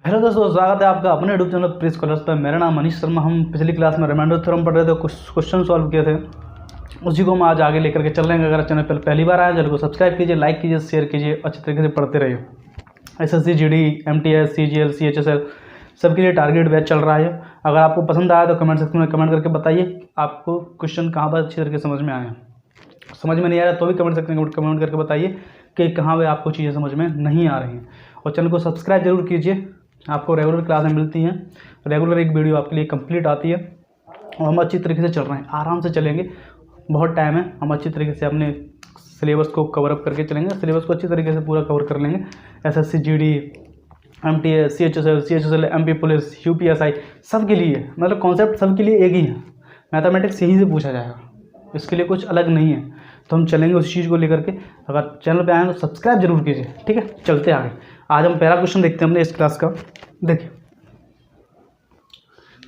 Hello दोस्तों, स्वागत है आपका अपने यूट्यूब चैनल प्री स्कॉलर्स पर। मेरा नाम मनीष शर्मा। हम पिछली क्लास में रिमाइंडर थ्योरम पढ़ रहे थे, कुछ क्वेश्चन सॉल्व किए थे, उसी को हम आज आगे लेकर के चल रहे हैं। अगर चैनल पर पहली बार आए चैनल को सब्सक्राइब कीजिए, लाइक कीजिए, शेयर कीजिए, अच्छे तरीके से पढ़ते रहिए। SSC GD MTS CGL CHSL सबके लिए टारगेट बैच चल रहा है। अगर आपको पसंद आया तो कमेंट सेक्शन में कमेंट करके बताइए आपको क्वेश्चन कहाँ पर अच्छी तरीके से समझ में आए हैं। समझ में नहीं आ रहा तो भी कमेंट सेक्शन में कमेंट करके बताइए कि कहाँ पर आपको चीज़ें समझ में नहीं आ रही हैं। और चैनल को सब्सक्राइब जरूर कीजिए, आपको रेगुलर क्लासें मिलती हैं, रेगुलर एक वीडियो आपके लिए कंप्लीट आती है। और हम अच्छी तरीके से चल रहे हैं, आराम से चलेंगे, बहुत टाइम है। हम अच्छी तरीके से अपने सिलेबस को कवर अप करके चलेंगे, सिलेबस को अच्छी तरीके से पूरा कवर कर लेंगे। SSC GD MTS CHSL MP police UPSI सबके लिए, मतलब कॉन्सेप्ट सबके लिए एक ही है। मैथमेटिक्स यहीं से पूछा जाएगा, इसके लिए कुछ अलग नहीं है। तो हम चलेंगे उस चीज़ को लेकर के। अगर चैनल पे आए तो सब्सक्राइब जरूर कीजिए, ठीक है। चलते आगे, आज हम पहला क्वेश्चन देखते हैं अपने इस क्लास का। देखिए,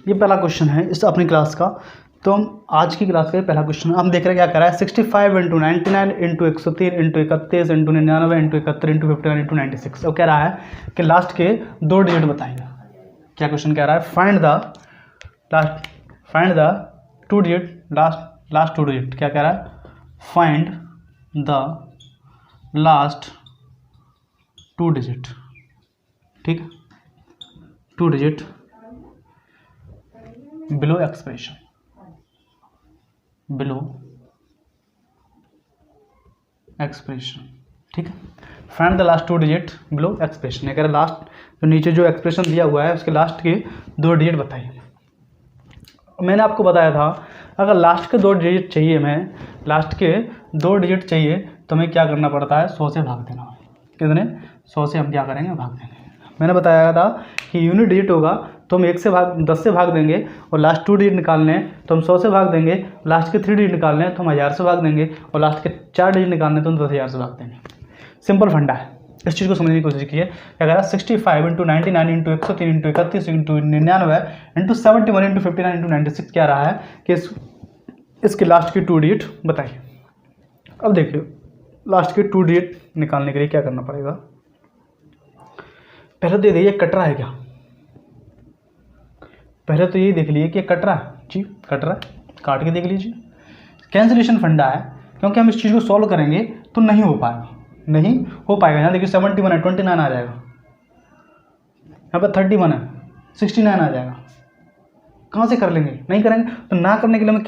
ये पहला क्वेश्चन है इस अपनी क्लास का। तो हम आज की क्लास का पहला क्वेश्चन हम देख रहे हैं क्या करा है। 65 × 99 × 103 × 31 × 99 × 71 × 59 × 96। और कह रहा है कि लास्ट के दो डिजिट बताइए। क्या क्वेश्चन कह रहा है? Find the two digit last two digit. क्या कह रहा है? Find the last two digit, ठीक है, टू डिजिट बिलो एक्सप्रेशन, ठीक है। Find the last two digit below expression. अगर लास्ट जो नीचे जो एक्सप्रेशन दिया हुआ है उसके लास्ट के दो डिजिट बताइए। मैंने आपको बताया था अगर लास्ट के दो डिजिट चाहिए, लास्ट के दो डिजिट चाहिए तो हमें क्या करना पड़ता है? 100 से भाग देना। कितने? 100 से हम क्या करेंगे? भाग देंगे। मैंने बताया था कि यूनिट डिजिट होगा तो हम 10 से भाग देंगे, और लास्ट टू डिजिट निकालने हैं तो हम 100 से भाग देंगे, लास्ट के 3 डिजिट निकालने हैं तो हम 1000 से भाग देंगे, और लास्ट के 4 डिजिट निकालने हैं तो हम 10,000 से भाग देंगे। सिंपल फंडा है, इस चीज़ को समझने की कोशिश कीजिए। अगर 65 × 99 × 103 × 31 × 99 × 71 × 59 × 96 क्या रहा है कि इसके लास्ट के टू डिजिट बताइए। अब देखिए, लास्ट के टू डिजिट निकालने के लिए क्या करना पड़ेगा? पहले दे देखिए कट रहा है क्या। पहले तो ये देख लीजिए कि कट रहा है। जी कट रहा है, काट के देख लीजिए। कैंसिलेशन फंडा है, क्योंकि हम इस चीज़ को सॉल्व करेंगे तो नहीं हो पाएगा। यहाँ देखिए 71 है, 29 आ जाएगा। यहाँ पर 31 है, 69 आ जाएगा। कहाँ से कर लेंगे? नहीं करेंगे। तो ना करने के लिए हमें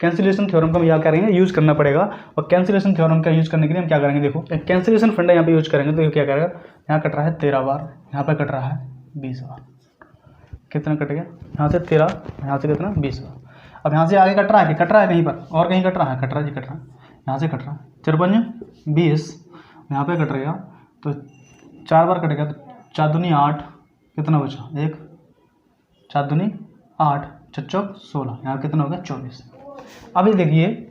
कैंसिलेशन थ्योरम का हम यहाँ करेंगे, यूज़ करना पड़ेगा। और कैंसिलेशन थ्योरम का यूज़ करने के लिए हम क्या करेंगे? देखो, कैंसिलेशन फंडा यहाँ पे यूज करेंगे तो ये क्या करेगा? यहाँ कट रहा है 13 बार, यहाँ पर कट रहा है 20 बार। कितना कट गया? यहाँ से 13, यहाँ से कितना? 20 बार। अब यहाँ से आगे कट रहा है कहीं पर और कहीं कट रहा है? कट रहा है। यहाँ से कट रहा है 54 20, यहाँ पे कट रहेगा तो 4 बार कटेगा तो 4 दूनी 8, कितना बचा? 1, 4 दूनी 8, 4 चौक 16, यहाँ कितना हो गया? 24। अभी देखिए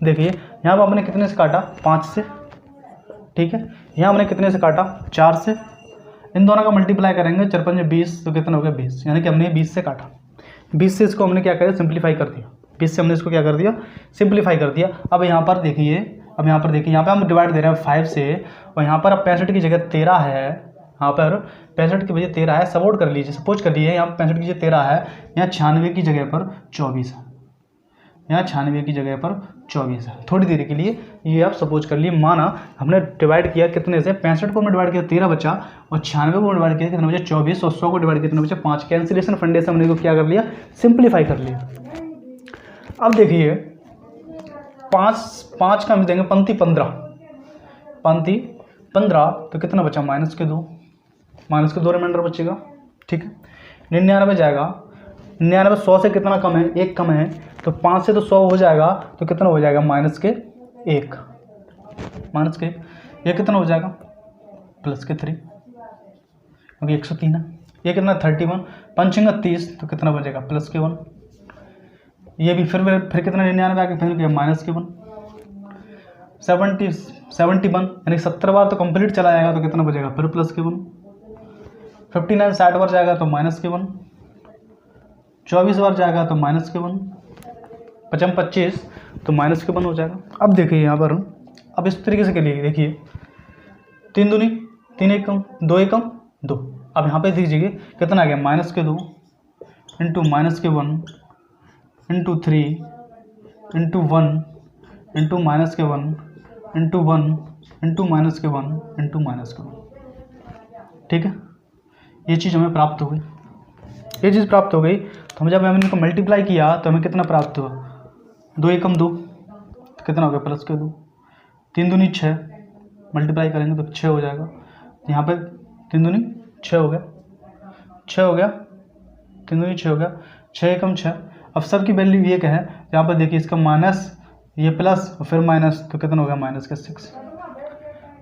यहाँ पर हमने कितने से काटा? 5 से, ठीक है। यहाँ हमने कितने से काटा? 4 से। इन दोनों का मल्टीप्लाई करेंगे, 4 5 20, तो कितना हो गया? 20। यानी कि हमने 20 से काटा, 20 से इसको हमने क्या किया? सिंप्लीफाई कर दिया। 20 से हमने इसको क्या कर दिया? सिंप्लीफाई कर दिया। अब यहाँ पर देखिए, यहाँ पे हम डिवाइड दे रहे हैं 5 से, और यहाँ पर अब 65 की जगह 13 है। यहाँ पर 65 की वजह 13 है, सपोज कर लीजिए यहाँ 65 की जगह 13 है, यहाँ 96 की जगह पर 24 है। यहाँ 96 की जगह पर 24 है। थोड़ी देर के लिए ये आप सपोज कर लिए, माना हमने डिवाइड किया कितने से? 65 को हमने डिवाइड किया 13 बचा, और 96 को डिवाइड किया कितना बचा? 24, और 100 को डिवाइड किया कितना बचा? 5। कैंसिलेशन फंडे से हमने इसको क्या कर लिया? सिंप्लीफाई कर लिया। अब देखिए 5 का हम देंगे पंक्ति 15, तो कितना बचा? -2 रिमाइंडर बचेगा, ठीक है। 99 जाएगा, 99 100 से कितना कम है? 1 कम है, तो 5 से तो 100 हो जाएगा, तो कितना हो जाएगा? -1। ये कितना हो जाएगा? +3, क्योंकि 103 है। ये कितना? 31, 5 × 30, तो कितना बचेगा? +1। ये भी फिर कितना? 99 आके फिर क्या? -1। 71 यानी 70 बार तो कंप्लीट चला जाएगा, तो कितना बचेगा? फिर +1। 59 60 बार जाएगा तो -1। 24 बार जाएगा तो -1। 25 तो -1 हो जाएगा। अब देखिए यहाँ पर, अब इस तरीके से के लिए देखिए 3 दूनी 3 एकम 2 एकम 2। अब यहाँ पे दीजिए कितना आ गया, माइनस के 2 इंटू माइनस के 1 इंटू 3 इंटू 1 इंटू माइनस के 1 इंटू 1 इंटू माइनस के 1 इंटू माइनस के 1। ठीक है, ये चीज़ हमें प्राप्त हो गई। ये चीज़ प्राप्त हो गई तो हम जब हमने इनको मल्टीप्लाई किया तो हमें कितना प्राप्त हुआ, 2 एकम 2, कितना हो गया प्लस के 2, 3 दूनी 6, मल्टीप्लाई करेंगे तो 6 हो जाएगा। यहाँ पे 3 दूनी 6 हो गया, 6 हो गया, 3 दूनी 6 हो गया, 6 एकम 6। अब सब की वैल्यू ये क्या है, यहाँ पर देखिए इसका माइनस, ये प्लस और फिर माइनस, तो कितना हो गया माइनस के 6,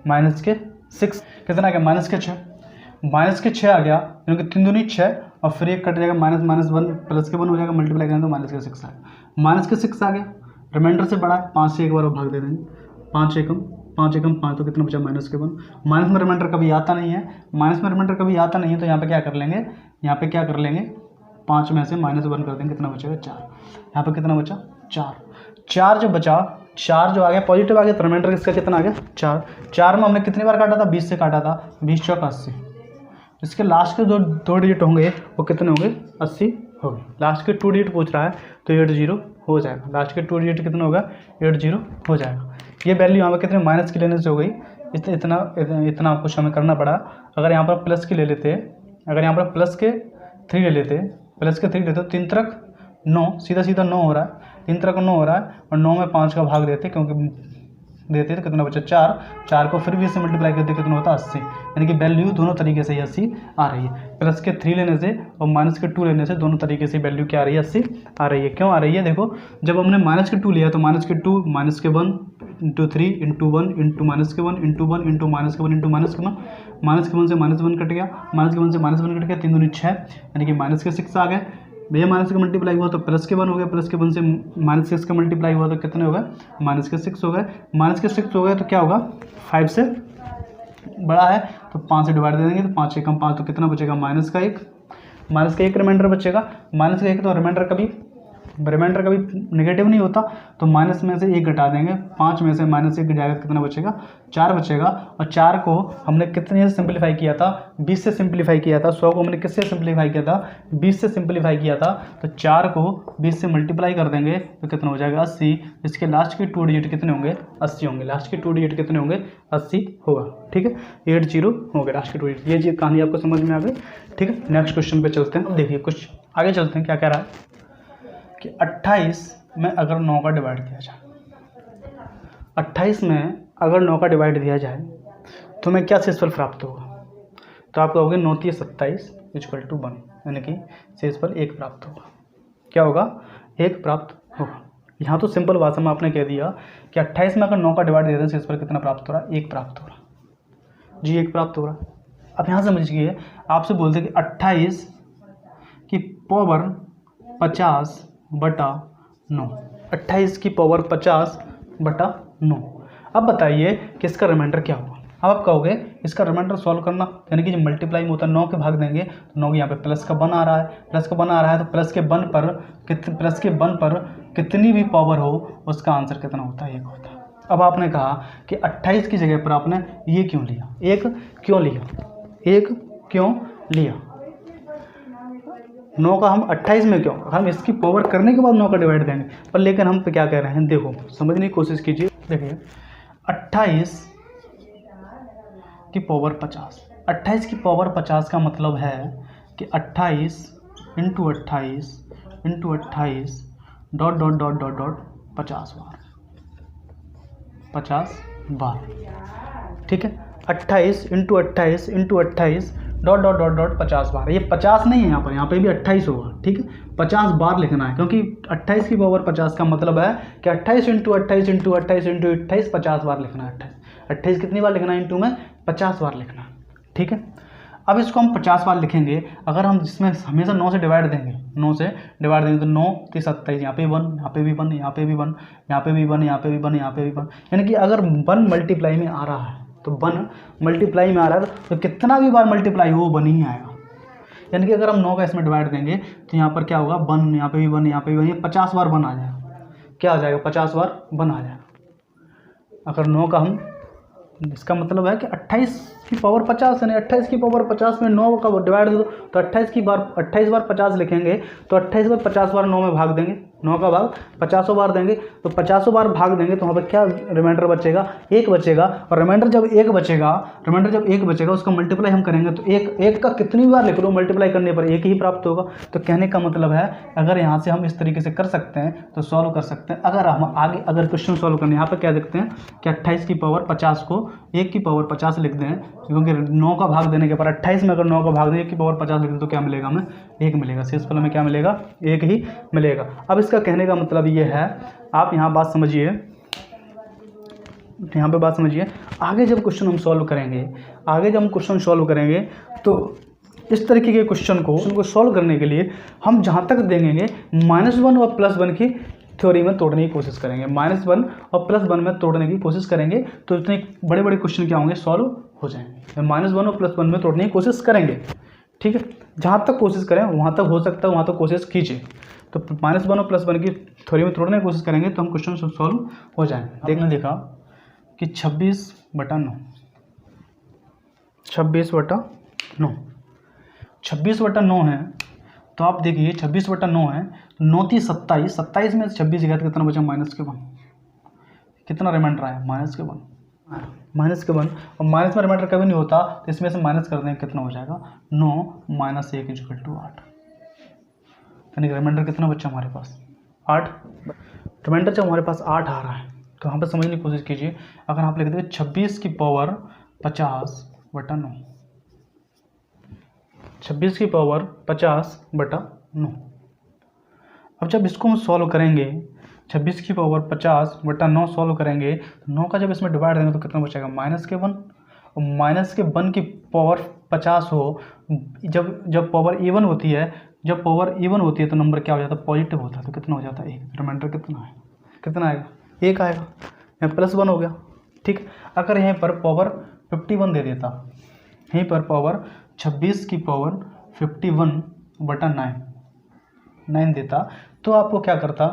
माइनस के 6 कितना आ गया माइनस के 6, माइनस के 6 आ गया, क्योंकि 3 दूनी 6 और फिर एक कट जाएगा माइनस माइनस 1 प्लस के 1 हो जाएगा, मल्टीप्लाई करेंगे तो माइनस के 6 आएगा, माइनस के 6 आ गया। रिमाइंडर से बड़ा है, 5 से एक बार और भाग दे देंगे, 5 एकम 5 तो कितना बचा माइनस के 1। माइनस में रिमाइंडर कभी आता नहीं है, माइनस में रिमाइंडर कभी आता नहीं है, तो यहाँ पे क्या कर लेंगे, यहाँ पे क्या कर लेंगे, 5 में से माइनस 1 कर देंगे, कितना बचेगा 4। यहाँ पे कितना बचा 4, 4 जो बचा, 4 जो आ गया पॉजिटिव आ गया, तो रिमाइंडर इसका कितना आ गया 4। 4 में हमने कितनी बार काटा था, 20 से काटा था, 20 चौक 80। इसके लास्ट के दो डिजिट होंगे वो कितने होंगे, 80 हो गए। लास्ट के 2 डिजिट पूछ रहा है तो 80 हो जाएगा, लास्ट के 2 डिजिट कितना होगा 80 हो जाएगा। ये वैल्यू यहाँ पर कितने माइनस की लेने से हो गई, इतना कुछ हमें करना पड़ा। अगर यहाँ पर प्लस की ले लेते, अगर यहाँ पर प्लस के 3 ले लेते, प्लस के 3 लेते तो 3 तरक 9, सीधा सीधा 9 हो रहा है, 3 तरक 9 हो रहा है, और 9 में 5 का भाग देते, क्योंकि देते तो कितना बचा 4, 4 को फिर भी इससे मल्टीप्लाई करते कितना होता है 80, यानी कि वैल्यू दोनों तरीके से 80 आ रही है। प्लस के 3 लेने से और माइनस के 2 लेने से दोनों तरीके से वैल्यू क्या आ रही है, 80 आ रही है। क्यों आ रही है, देखो जब हमने माइनस के 2 लिया तो माइनस के 2 माइनस के 1 इंटू 3 इंटू 1 इंटू माइनस के 1 इंटू 1 इंटू माइनस के 1 इंटू माइनस के 1, माइनस के 1 से माइनस 1 कट गया, माइनस के 1 से माइनस 1 कट गया, 3 दूनी 6, यानी कि माइनस के 6 आ गए। भैया माइनस का मल्टीप्लाई हुआ तो प्लस के 1 हो गया, प्लस के 1 से माइनस के 6 का मल्टीप्लाई हुआ तो कितने हो गए, माइनस के 6 हो गए। माइनस के 6 हो गए तो क्या होगा, 5 से बड़ा है तो 5 से डिवाइड दे देंगे, तो 5 एकम 5, तो कितना बचेगा माइनस का 1, माइनस का 1 रिमाइंडर बचेगा। माइनस का 1 तो रिमाइंडर कभी नेगेटिव नहीं होता, तो माइनस में से 1 घटा देंगे, 5 में से माइनस 1 जाएगा, कितना बचेगा 4 बचेगा। और 4 को हमने कितने से सिंप्लीफाई किया था, 20 से सिंप्लीफाई किया था। 100 को हमने किससे सिंप्लीफाई किया था, 20 से सिंप्लीफाई किया था। तो 4 को 20 से मल्टीप्लाई कर देंगे तो कितना हो जाएगा 80। इसके लास्ट के 2 डिजिट कितने होंगे, 80 होंगे, लास्ट के 2 डिजिट कितने होंगे, 80 होगा। ठीक है, 80 हो गए लास्ट के 2 डिजिट। ये कहानी आपको समझ में आ गई। ठीक है, नेक्स्ट क्वेश्चन पे चलते हैं। अब देखिए कुछ आगे चलते हैं, क्या कह रहा है कि 28 में अगर 9 का डिवाइड दिया जाए, 28 में अगर 9 का डिवाइड दिया जाए तो हमें क्या शेषफल प्राप्त होगा, तो आप कहोगे 9 × 27 = 1, यानी कि शेषफल 1 प्राप्त होगा। क्या होगा, 1 प्राप्त होगा। यहाँ तो सिंपल भाषा में आपने कह दिया कि 28 में अगर 9 का डिवाइड दिया जाए शेषफल कितना प्राप्त हो रहा है, 1 प्राप्त हो रहा है जी, 1 प्राप्त हो रहा है। अब यहाँ समझिए, आपसे बोलते कि 28 की पावर 50/9, 28 की पावर 50/9। अब बताइए कि इसका रिमाइंडर क्या होगा। अब आप कहोगे इसका रिमाइंडर सॉल्व करना, यानी कि जब मल्टीप्लाई में होता है 9 के भाग देंगे तो 9 यहाँ पे प्लस का 1 आ रहा है, प्लस का 1 आ रहा है, तो प्लस के 1 पर कितनी भी पावर हो उसका आंसर कितना होता है, 1 होता है। अब आपने कहा कि 28 की जगह पर आपने ये क्यों लिया, 1 क्यों लिया 9 का हम 28 में क्यों, हम इसकी पावर करने के बाद 9 का डिवाइड देंगे, पर लेकिन हम तो क्या कह रहे हैं, देखो समझने की कोशिश कीजिए। देखिए 28 की पावर 50, 28 की पावर 50 का मतलब है कि 28 × 28 × 28 ... 50 बार। ठीक है, 28 × 28 × 28 ... 50 बार। ये 50 नहीं है, यहाँ पे भी 28 होगा। ठीक है, 50 बार लिखना है, क्योंकि 28 की पावर 50 का मतलब है कि 28 × 28 × 28 × 28 50 बार लिखना है। 28 कितनी बार लिखना है, इंटू में 50 बार लिखना है। ठीक है, अब इसको हम 50 बार लिखेंगे। अगर हम इसमें हमेशा 9 से डिवाइड देंगे, 9 से डिवाइड देंगे तो 9 × 27, यहाँ पे 1, यहाँ पे भी 1, यहाँ पे भी 1, यहाँ पे भी 1, यहाँ पे भी 1, यहाँ पे भी 1, यानी कि अगर 1 मल्टीप्लाई में आ रहा है तो 1 मल्टीप्लाई में आ रहा है तो कितना भी बार मल्टीप्लाई हो 1 ही आएगा। यानी कि अगर हम 9 का इसमें डिवाइड देंगे तो यहाँ पर क्या होगा, 1, यहाँ पे भी 1, यहाँ पे भी 1, 50 बार 1 आ जाएगा। क्या आ जाएगा, 50 बार 1 आ जाएगा। अगर 9 का हम, इसका मतलब है कि 28 की पावर 50 यानी 28 की पावर 50 में 9 का डिवाइड दे दो तो 28 बार 50 लिखेंगे तो 28 बार 50 बार 9 में भाग देंगे, 9 का भाग 50 बार देंगे तो 50 बार भाग देंगे तो वहाँ पर क्या रिमाइंडर बचेगा, 1 बचेगा। और रिमाइंडर जब 1 बचेगा उसका मल्टीप्लाई हम करेंगे तो एक का कितनी बार लिख लो मल्टीप्लाई करने पर 1 ही प्राप्त होगा। तो कहने का मतलब है अगर यहाँ से हम इस तरीके से कर सकते हैं तो सॉल्व कर सकते हैं। अगर हम आगे अगर क्वेश्चन सॉल्व करने यहाँ पर क्या देखते हैं कि 28 की पावर 50 को 1 की पावर 50 लिख दें, क्योंकि 9 का भाग देने के बाद 28 में अगर 9 का भाग दें 1 की पावर 50 लिख दें तो क्या मिलेगा हमें, 1 मिलेगा। शेषफल में क्या मिलेगा, 1 ही मिलेगा। अब इसका कहने का मतलब ये है, आप यहाँ बात समझिए, यहाँ पे बात समझिए। आगे जब क्वेश्चन हम सॉल्व करेंगे तो इस तरीके के क्वेश्चन को सॉल्व करने के लिए हम जहाँ तक देंगे -1 और +1 की थ्योरी में तोड़ने की कोशिश करेंगे, -1 और +1 में तोड़ने की कोशिश करेंगे तो इतने बड़े बड़े क्वेश्चन क्या होंगे, सॉल्व हो जाएंगे। -1 और +1 में तोड़ने की कोशिश करेंगे, ठीक है। जहाँ तक कोशिश करें वहाँ तक हो सकता है, वहाँ तक कोशिश कीजिए। तो -1 और +1 की थ्योरी में तोड़ने की कोशिश करेंगे तो हम क्वेश्चन सॉल्व हो जाएंगे। देखने देखा कि 26/9 26/9 है तो आप देखिए 26/9 है, 9 × 27, 27 में 26 गया तो कितना बचा, -1, कितना रिमाइंडर आया, -1 और माइनस में रिमाइंडर कभी नहीं होता तो इसमें से माइनस कर देंगे, कितना हो जाएगा 9 - 1 = 8, यानी रिमाइंडर कितना बच्चा हमारे पास 8। रिमाइंडर जब हमारे पास 8 आ रहा है तो यहाँ पर समझने की कोशिश कीजिए। अगर आप लिख देंगे 26 की पावर 50/9, 26 की पावर 50/9। अब जब इसको हम सॉल्व करेंगे 26 की पावर 50/9 सॉल्व करेंगे तो 9 का जब इसमें डिवाइड देंगे तो कितना बचेगा, -1 और -1 की पावर 50 हो, जब पावर इवन होती है, तो नंबर क्या हो जाता है, पॉजिटिव होता है। तो कितना हो जाता है, 1। रिमाइंडर कितना आएगा, 1 आएगा। यहाँ +1 हो गया, ठीक। अगर यहीं पर पावर 51 दे देता, यहीं पर पावर 26 की पावर 51/9 देता तो आपको क्या करता,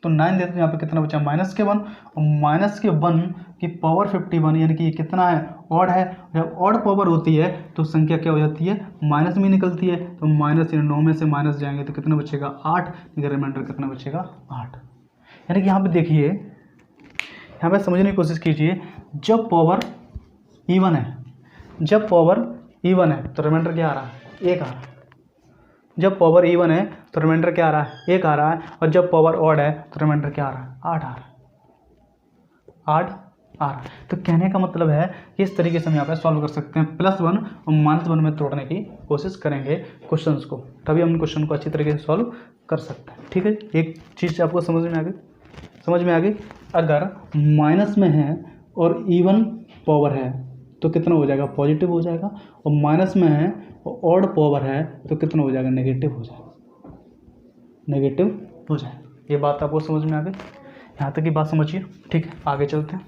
तो 9 देते तो यहाँ पे कितना बचा, -1 और -1 की पावर 51, यानी कि ये कितना है, ऑड है। जब ऑड पावर होती है तो संख्या क्या हो जाती है, माइनस में निकलती है। तो माइनस 9 में से माइनस जाएंगे तो कितना बचेगा, 8। रिमाइंडर कितना बचेगा, 8। यानी कि यहाँ पे देखिए, यहाँ पे समझने की कोशिश कीजिए, जब पावर इवन है तो रिमाइंडर क्या आ रहा है, 1 आ रहा है। जब पावर इवन है तो रिमाइंडर क्या आ रहा है, 1 आ रहा है। और जब पावर ऑड है तो रिमाइंडर क्या आ रहा है, 8 आ रहा है, 8 आ रहा है। तो कहने का मतलब है कि इस तरीके से हम यहाँ पे सॉल्व कर सकते हैं। +1 और -1 में तोड़ने की कोशिश करेंगे क्वेश्चंस को, तभी हम क्वेश्चन को अच्छी तरीके से सॉल्व कर सकते हैं, ठीक है। एक चीज़ आपको समझ में आ गई। अगर माइनस में है और इवन पावर है तो कितना हो जाएगा, पॉजिटिव हो जाएगा। और माइनस में है और ऑड पावर है तो कितना हो जाएगा, नेगेटिव हो जाएगा। ये बात आपको समझ में आ गई, यहाँ तक की बात समझिए, ठीक है। आगे चलते हैं।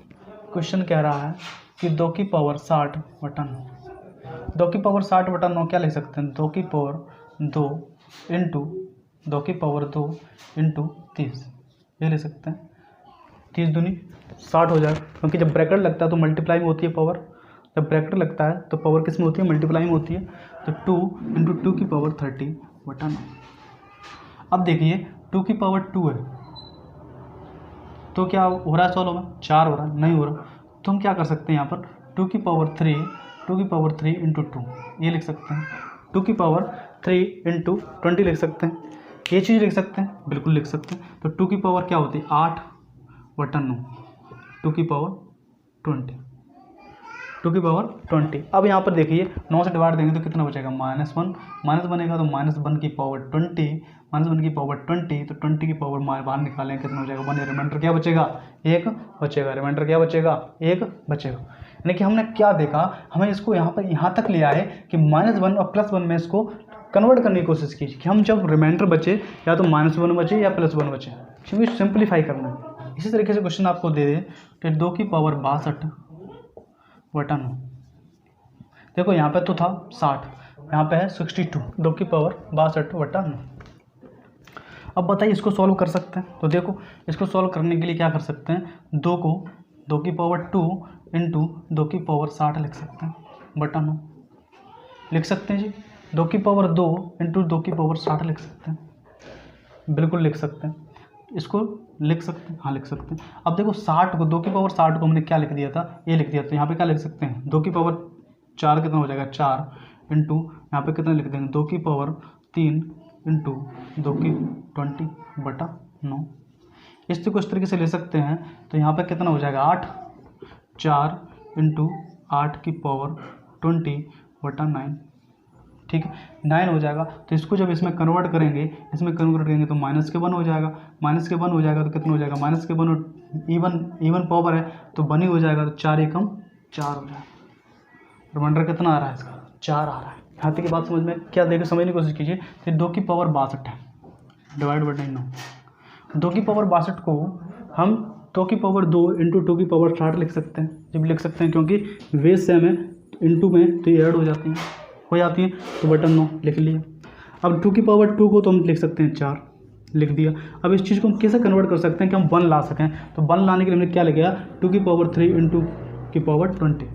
क्वेश्चन कह रहा है कि 2 की पावर 60/9, 2 की पावर 60/9 क्या लिख सकते हैं, 2 की पावर 2 इंटू 30, ये ले सकते हैं। 30 दूनी 60 हो जाएगा, क्योंकि जब ब्रैकेट लगता है तो मल्टीप्लाई में होती है पावर। जब ब्रैकेट लगता है तो पावर किस में होती है, मल्टीप्लाई में होती है। तो 2 इंटू 2 की पावर 30/9। अब देखिए 2 की पावर 2 है तो क्या हो रहा है, सॉल्व में 4 हो रहा है, नहीं हो रहा। तो हम क्या कर सकते हैं, यहाँ पर 2 की पावर 3 इंटू 2 ये लिख सकते हैं। 2 की पावर 3 इंटू 20 लिख सकते हैं। ये चीज़ लिख सकते हैं, बिल्कुल लिख सकते हैं। तो 2 की पावर क्या होती है, 8/9, 2 की पावर 20, 2 की पावर 20। अब यहाँ पर देखिए 9 से डिवाइड देंगे तो कितना बचेगा, -1, माइनस बनेगा तो -1 की पावर 20, तो 20 की पावर बाहर निकालेंगे कितना हो जाएगा, 1। रिमाइंडर क्या बचेगा, 1 बचेगा। रिमाइंडर क्या बचेगा, 1 बचेगा। यानी कि हमने क्या देखा, हमें इसको यहाँ तक ले आए कि -1 और +1 में इसको कन्वर्ट करने की कोशिश की कि हम जब रिमाइंडर बचे या तो -1 बचे या +1 बचे, क्योंकि सिंप्लीफाई करना है। इसी तरीके से क्वेश्चन आपको दे दे कि 2 की पावर 62/9, देखो यहाँ पे तो था 60, यहाँ पे है 62, 2 की पावर 62/9। अब बताइए इसको सॉल्व कर सकते हैं। तो देखो इसको सॉल्व करने के लिए क्या कर सकते हैं, 2 की पावर 2 इंटू 2 की पावर 60 लिख सकते हैं बटा 9 लिख सकते हैं जी। 2 की पावर 2 इंटू 2 की पावर 60 लिख सकते हैं, बिल्कुल लिख सकते हैं। इसको लिख सकते हैं, हाँ लिख सकते हैं। अब देखो 60 को 2 की पावर 60 को हमने क्या लिख दिया था, ये लिख दिया था। यहाँ पे क्या लिख सकते हैं 2 की पावर 4 कितना हो जाएगा 4 इंटू यहाँ पे कितना लिख देंगे 2 की पावर 3 इंटू 2 की 20 बटा 9। इसको कुछ तरीके से ले सकते हैं तो यहाँ पे कितना हो जाएगा 8 4 इंटू 8 की पावर 20 बटा 9, ठीक है 9 हो जाएगा। तो इसको जब इसमें कन्वर्ट करेंगे, तो माइनस के 1 हो जाएगा, माइनस के 1 हो जाएगा तो कितना हो जाएगा माइनस के 1 इवन पावर है तो 1 ही हो जाएगा, तो 4 एकम 4 हो जाएगा। रिमाइंडर कितना आ रहा है इसका 4 आ रहा है। यहाँ तक की बात समझ में क्या देखिए, समझने की कोशिश कीजिए। तो 2 की पावर 62 है डिवाइड बाई 9। 2 की पावर 62 को हम 2 की पावर 2 इंटू 2 की पावर 60 लिख सकते हैं, जब लिख सकते हैं क्योंकि वेज सेम है इंटू में तो ये ऐड हो जाती हैं तो बटन 9 लिख लिया। अब 2 की पावर 2 को तो हम लिख सकते हैं 4 लिख दिया। अब इस चीज़ को हम कैसे कन्वर्ट कर सकते हैं कि हम 1 ला सकें, तो 1 लाने के लिए हमने क्या लिखा 2 की पावर 3 इंटू की पावर 20।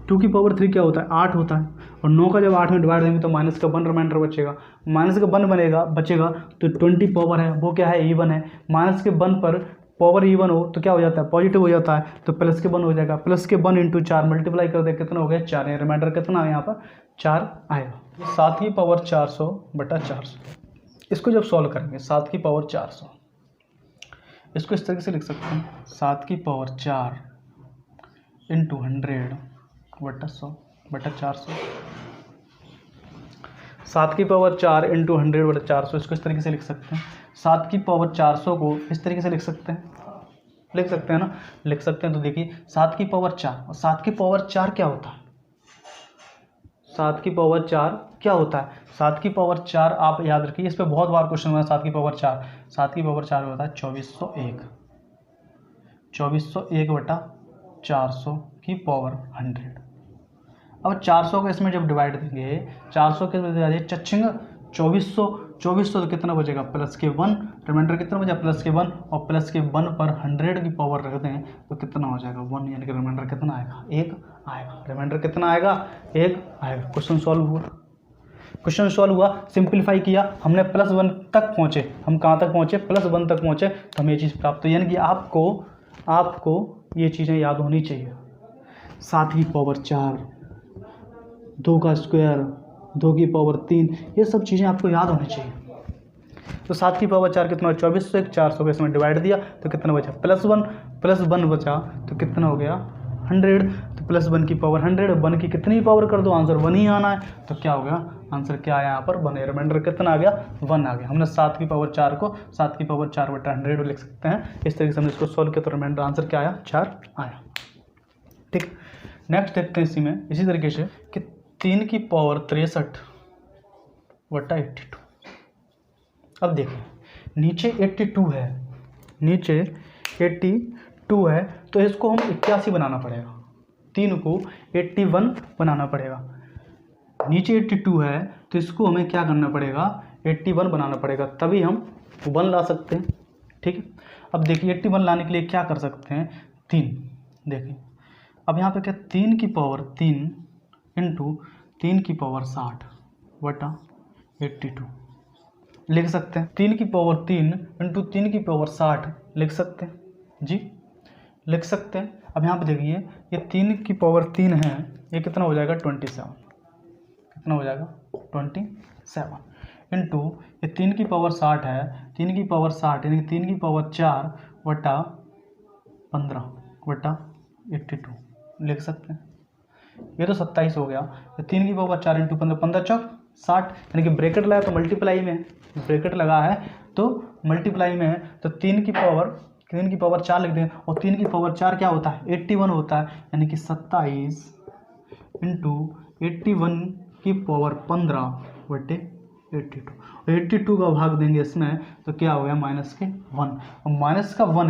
2 की पावर 3 क्या होता है 8 होता है, और 9 का जब 8 में डिवाइड देंगे तो माइनस का 1 रिमाइंडर बचेगा, माइनस का 1 बचेगा तो 20 पावर है वो क्या है इवन है। माइनस के 1 पर पावर इवन हो तो क्या हो जाता है पॉजिटिव हो जाता है, तो प्लस के 1 हो जाएगा, प्लस के 1 इंटू 4 मल्टीप्लाई कर दे कितना हो गया 4, रिमाइंडर कितना है यहाँ पर 4 आएगा। 7 की पावर 400 बटा 400, इसको जब सॉल्व करेंगे 7 की पावर 400, इसको इस तरीके से लिख सकते हैं 7 की पावर 4 इंटू 100 बटा 100 बटा 400। 7 की पावर 4 इंटू 100 बटा 400, इसको इस तरीके से लिख सकते हैं। 7 की पावर 400 को इस तरीके से लिख सकते हैं ना, लिख सकते हैं। तो देखिए 7 की पावर 4 और 7 की पावर 4 क्या होता है, 7 की पावर 4 क्या होता है, 7 की पावर 4 आप याद रखिए, इस पर बहुत बार क्वेश्चन हुआ है। 7 की पावर 4 होता है 2401 बटा 400 की पावर 100। अब 400 को इसमें जब डिवाइड देंगे 400 के चच्छिंग 2400 तो कितना बचेगा प्लस के 1, रिमाइंडर कितना बचा प्लस के 1, और प्लस के 1 पर 100 की पावर रख दें तो कितना हो जाएगा 1, यानी कि रिमाइंडर कितना आएगा 1 आएगा। रिमाइंडर कितना आएगा 1 आएगा। क्वेश्चन सॉल्व हुआ, सिंप्लीफाई किया हमने +1 तक पहुँचे, हम कहाँ तक पहुँचे +1 तक पहुँचे तो हमें ये चीज़ प्राप्त हुई। यानी कि आपको ये चीज़ें याद होनी चाहिए। 7 की पावर 4, 2 का स्क्वायर, 2 की पावर 3, ये सब चीज़ें आपको याद होनी चाहिए। तो 7 की पावर 4 कितना 2401, 400 को इसमें डिवाइड दिया तो कितना बचा +1 बचा तो कितना हो गया 100, तो +1 की पावर 100, 1 की कितनी पावर कर दो आंसर 1 ही आना है, तो क्या हो गया आंसर क्या आया यहाँ पर 1, रिमाइंडर कितना आ गया 1 आ गया। हमने 7 की पावर 4 को 7 की पावर 4 बटा 100 लिख सकते हैं। इस तरीके से हमने इसको सॉल्व किया तो रिमाइंडर आंसर क्या आया 4 आया। ठीक, नेक्स्ट देखते हैं इसी तरीके से कि 3 की पावर 63 बटा 82। अब देखिए नीचे 82 है, तो इसको हम 81 बनाना पड़ेगा, 3 को 81 बनाना पड़ेगा। नीचे 82 है तो इसको हमें क्या करना पड़ेगा 81 बनाना पड़ेगा, तभी हम 1 ला सकते हैं। ठीक है, अब देखिए 81 लाने के लिए क्या कर सकते हैं 3, देखिए अब यहाँ पे क्या 3 की पावर 3 इंटू 3 की पावर 60 बटा 82 लिख सकते हैं। 3 की पावर 3 इंटू 3 की पावर 60 लिख सकते हैं जी, लिख सकते हैं। अब यहाँ पे देखिए ये 3 की पावर 3 है, ये कितना हो जाएगा 27, कितना हो जाएगा 27 इंटू ये 3 की पावर 60 है, 3 की पावर 60 यानी 3 की पावर 4 बटा 15 बटा 82 लिख सकते हैं। ये तो 27 हो गया, तो 3 की पावर 4 इंटू 15, 15 चौक 60, यानी कि ब्रैकेट लगा तो मल्टीप्लाई में है, ब्रैकेट लगा है तो मल्टीप्लाई में है, तो 3 की पावर 4 लिख दें, और 3 की पावर 4 क्या होता है 81 होता है, यानी कि 27 इंटू 81 की पावर 15 बटे 82, 82 का भाग देंगे इसमें तो क्या हो गया -1, और माइनस का 1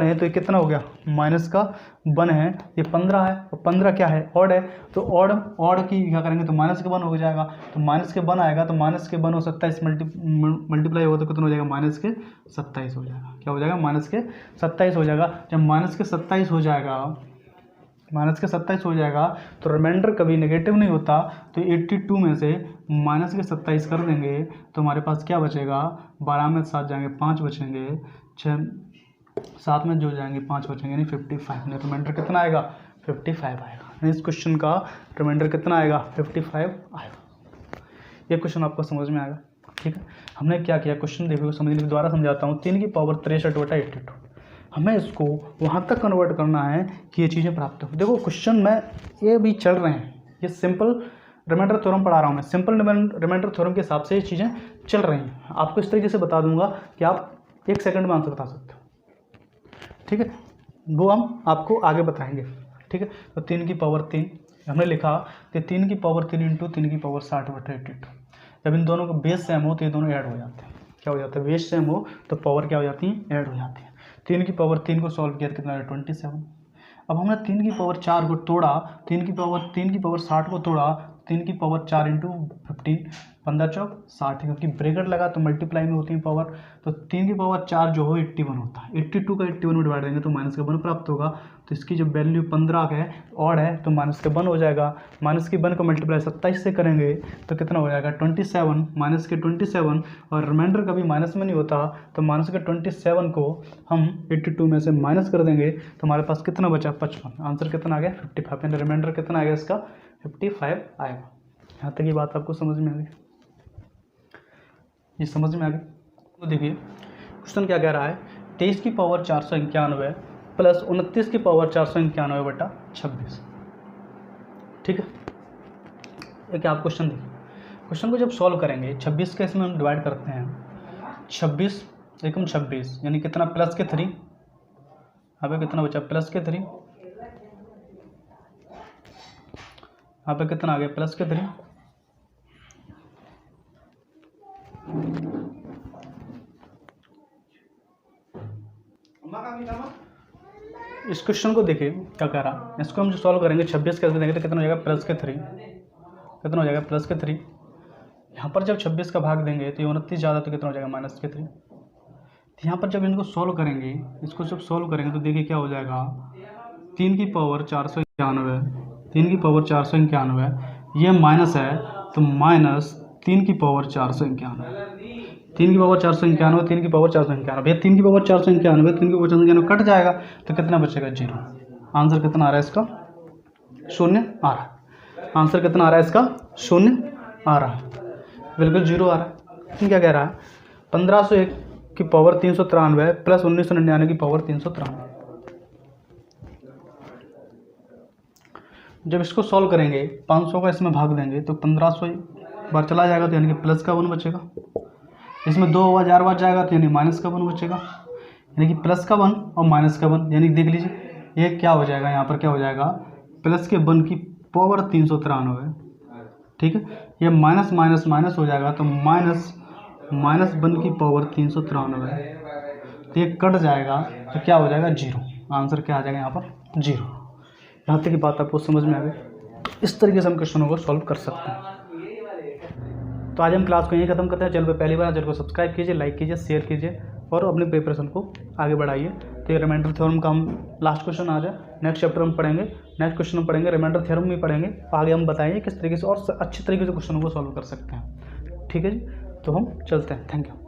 है तो ये कितना हो गया माइनस का 1 है, ये 15 है, और 15 क्या है ऑड है, तो ऑड की क्या करेंगे तो -1 हो जाएगा, तो -1 आएगा, तो -1 और 27 मल्टीप्लाई होगा तो कितना हो जाएगा -27 हो जाएगा। क्या हो जाएगा -27 हो जाएगा। जब -27 हो जाएगा माइनस के 27 हो जाएगा, तो रिमाइंडर कभी नेगेटिव नहीं होता। तो 82 में से माइनस के 27 कर देंगे तो हमारे पास क्या बचेगा, 12 में 7 जाएंगे 5 बचेंगे, 7 में जो जाएंगे 5 बचेंगे, यानी 55। नहीं रिमाइंडर कितना आएगा, 55 आएगा। इस क्वेश्चन का रिमाइंडर कितना आएगा, 55 आएगा। ये क्वेश्चन आपको समझ में आएगा। ठीक है, हमने क्या किया, क्वेश्चन देखो समझने के द्वारा समझाता हूँ। 3 की पावर 63/82, हमें इसको वहाँ तक कन्वर्ट करना है कि ये चीज़ें प्राप्त हो। देखो क्वेश्चन में ये भी चल रहे हैं, ये सिंपल रिमाइंडर थ्योरम पढ़ा रहा हूँ मैं, सिंपल रिमाइंडर थ्योरम के हिसाब से ये चीज़ें चल रही हैं। आपको इस तरीके से बता दूंगा कि आप 1 सेकंड में आंसर बता सकते हो। ठीक है, वो हम आपको आगे बताएंगे। ठीक है, तो 3 की पावर 3 हमने लिखा कि 3 की पावर 3 इंटू 3 की पावर 60/82। जब इन दोनों का बेस सेम हो तो ये दोनों ऐड हो जाते हैं। क्या हो जाता है, बेस सेम हो तो पावर क्या हो जाती है, ऐड हो जाती है। 3 की पावर 3 को सॉल्व किया तो कितना है, 27। अब हमने 3 की पावर 4 को तोड़ा, 3 की पावर 60 को तोड़ा, 3 की पावर 4 इंटू 15, 15 चौक 60, क्योंकि ब्रैकेट लगा तो मल्टीप्लाई में होती है पावर। तो 3 की पावर 4 जो हो 81 होता है, 82 का 81 में डिवाइड देंगे तो माइनस का 1 प्राप्त होगा। तो इसकी जो वैल्यू 15 है ऑड है तो माइनस के 1 हो जाएगा। माइनस के 1 को मल्टीप्लाई 27 से करेंगे तो कितना हो जाएगा, 27, माइनस के 27, और रिमाइंडर कभी माइनस में नहीं होता, तो माइनस के 27 को हम 82 में से माइनस कर देंगे तो हमारे पास कितना बचा, 55। आंसर कितना आ गया, 55, यानी रिमाइंडर कितना आ गया इसका, 55 आएगा। यहाँ तक ये बात आपको समझ में आ गई, ये समझ में आ गई। तो देखिए क्वेश्चन क्या कह रहा है, 23 की पावर 491 प्लस 29 की पावर 491/26। ठीक है, एक आप क्वेश्चन देखिए, क्वेश्चन को जब सॉल्व करेंगे 26 के इसमें हम डिवाइड करते हैं, 26 एकम 26 यानी कितना, प्लस के 3, यहाँ पे कितना बचा, प्लस के 3, यहाँ पे कितना आ गया, प्लस के 3। इस क्वेश्चन को देखिए क्या कह रहा है, इसको हम जो सॉल्व करेंगे 26 कैसे देंगे तो कितना हो जाएगा, प्लस के 3, कितना हो जाएगा, प्लस के 3। यहाँ पर जब 26 का भाग देंगे तो ये 29 ज़्यादा तो कितना हो जाएगा, माइनस के 3। तो यहाँ पर जब इनको सॉल्व करेंगे, इसको जब सॉल्व करेंगे तो देखिए क्या हो जाएगा, 3 की पावर 491, 3 की पावर 491, ये माइनस है तो माइनस 3 की पावर 491, 3 की पावर 491, 3 की पावर 491, भैया 3 की पावर 491, 3 की पावर 491 कट जाएगा तो कितना बचेगा, 0। आंसर कितना आ रहा है इसका, 0 आ रहा है। आंसर कितना आ रहा है इसका, 0 आ रहा है, बिल्कुल 0 आ रहा है। क्या कह रहा है, 1501 की पावर 393 प्लस 1999 की पावर 393। जब इसको सॉल्व करेंगे 500 का इसमें भाग देंगे तो 1500 बार चला जाएगा तो यानी कि प्लस का 1 बचेगा। इसमें 2000 बार जाएगा तो यानी माइनस का 1 बचेगा, यानी कि प्लस का 1 और माइनस का 1, यानी देख लीजिए ये क्या हो जाएगा, यहाँ पर क्या हो जाएगा, प्लस के 1 की पावर 393। ठीक है, ये माइनस माइनस माइनस हो जाएगा तो माइनस 1 की पावर 393, तो ये कट जाएगा तो क्या हो जाएगा, 0। आंसर क्या आ जाएगा यहाँ पर, 0। यहाँ तक की बात आपको समझ में आ गई। इस तरीके से हम क्वेश्चनों को सॉल्व कर सकते हैं। तो आज हम क्लास को यहीं खत्म करते हैं। चैनल पर पहली बार चैनल को सब्सक्राइब कीजिए, लाइक कीजिए, शेयर कीजिए और अपने प्रिपरेशन को आगे बढ़ाइए। तो ये रिमाइंडर थ्योरम का हम लास्ट क्वेश्चन आ जाए, नेक्स्ट चैप्टर हम पढ़ेंगे, नेक्स्ट क्वेश्चन हम पढ़ेंगे, रिमाइंडर थ्योरम भी पढ़ेंगे। आगे हम बताएंगे किस तरीके से और अच्छे तरीके से क्वेश्चनों को सॉल्व कर सकते हैं। ठीक है जी, तो हम चलते हैं। Thank you.